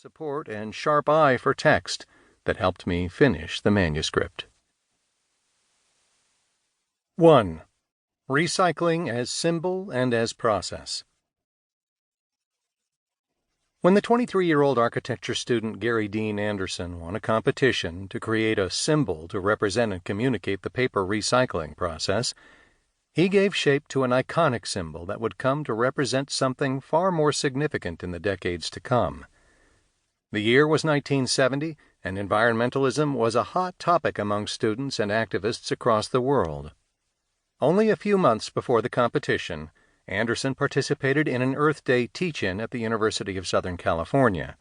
support, and sharp eye for text that helped me finish the manuscript. 1. Recycling as symbol and as process. When the 23-year-old architecture student Gary Dean Anderson won a competition to create a symbol to represent and communicate the paper recycling process, he gave shape to an iconic symbol that would come to represent something far more significant in the decades to come. The year was 1970, and environmentalism was a hot topic among students and activists across the world. Only a few months before the competition, Anderson participated in an Earth Day teach-in at the University of Southern California.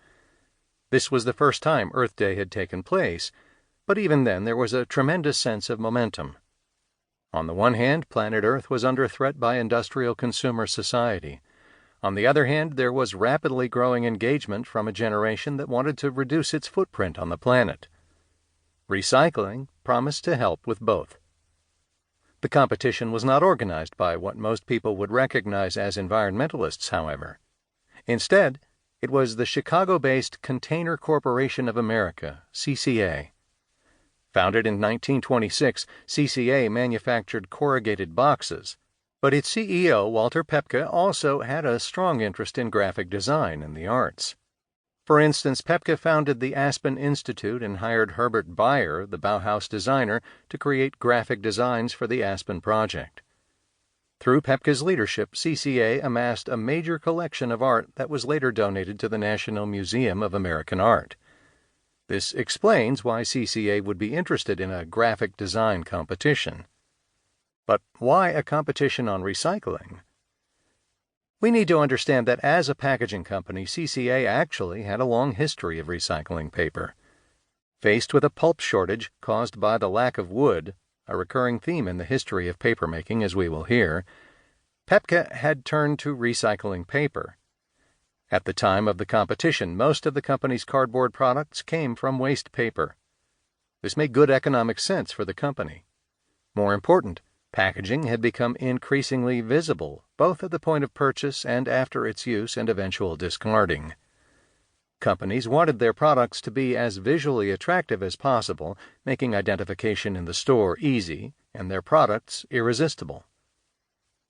This was the first time Earth Day had taken place, but even then there was a tremendous sense of momentum. On the one hand, planet Earth was under threat by industrial consumer society. On the other hand, there was rapidly growing engagement from a generation that wanted to reduce its footprint on the planet. Recycling promised to help with both. The competition was not organized by what most people would recognize as environmentalists, however. Instead, it was the Chicago-based Container Corporation of America, CCA. Founded in 1926, CCA manufactured corrugated boxes, but its CEO, Walter Pepke, also had a strong interest in graphic design and the arts. For instance, Pepke founded the Aspen Institute and hired Herbert Bayer, the Bauhaus designer, to create graphic designs for the Aspen project. Through Pepke's leadership, CCA amassed a major collection of art that was later donated to the National Museum of American Art. This explains why CCA would be interested in a graphic design competition. But why a competition on recycling? We need to understand that as a packaging company, CCA actually had a long history of recycling paper. Faced with a pulp shortage caused by the lack of wood, a recurring theme in the history of papermaking as we will hear, Pepke had turned to recycling paper. At the time of the competition, most of the company's cardboard products came from waste paper. This made good economic sense for the company. More important, packaging had become increasingly visible, both at the point of purchase and after its use and eventual discarding. Companies wanted their products to be as visually attractive as possible, making identification in the store easy and their products irresistible.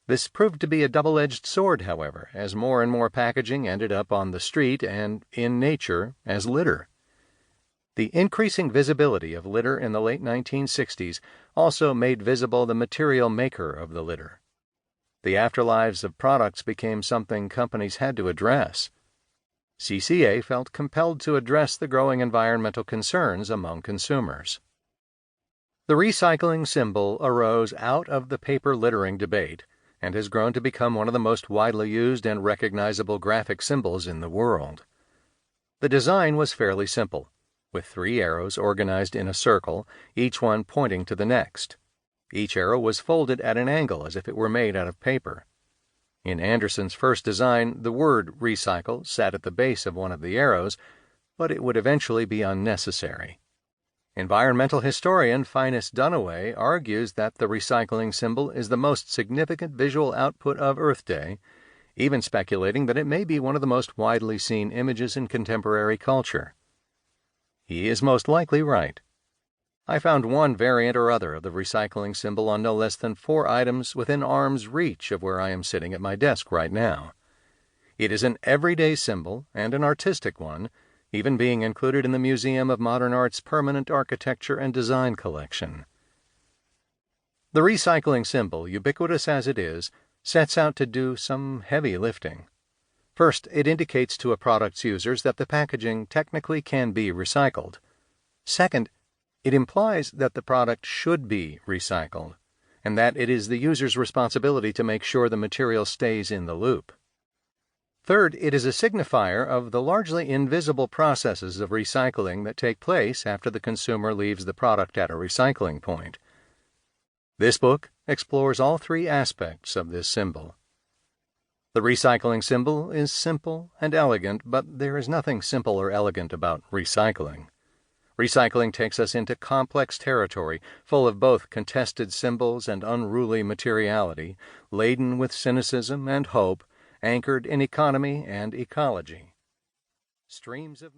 This proved to be a double-edged sword, however, as more and more packaging ended up on the street and in nature as litter. The increasing visibility of litter in the late 1960s also made visible the material maker of the litter. The afterlives of products became something companies had to address. CCA felt compelled to address the growing environmental concerns among consumers. The recycling symbol arose out of the paper littering debate and has grown to become one of the most widely used and recognizable graphic symbols in the world. The design was fairly simple, with 3 arrows organized in a circle, each one pointing to the next. Each arrow was folded at an angle as if it were made out of paper. In Anderson's first design, the word recycle sat at the base of one of the arrows, but it would eventually be unnecessary. Environmental historian Finis Dunaway argues that the recycling symbol is the most significant visual output of Earth Day, even speculating that it may be one of the most widely seen images in contemporary culture. He is most likely right. I found one variant or other of the recycling symbol on no less than 4 items within arm's reach of where I am sitting at my desk right now. It is an everyday symbol and an artistic one, even being included in the Museum of Modern Art's Permanent Architecture and Design collection. The recycling symbol, ubiquitous as it is, sets out to do some heavy lifting. First, it indicates to a product's users that the packaging technically can be recycled. Second, it implies that the product should be recycled, and that it is the user's responsibility to make sure the material stays in the loop. Third, it is a signifier of the largely invisible processes of recycling that take place after the consumer leaves the product at a recycling point. This book explores all 3 aspects of this symbol. The recycling symbol is simple and elegant, but there is nothing simple or elegant about recycling. Recycling takes us into complex territory, full of both contested symbols and unruly materiality, laden with cynicism and hope, anchored in economy and ecology. Streams of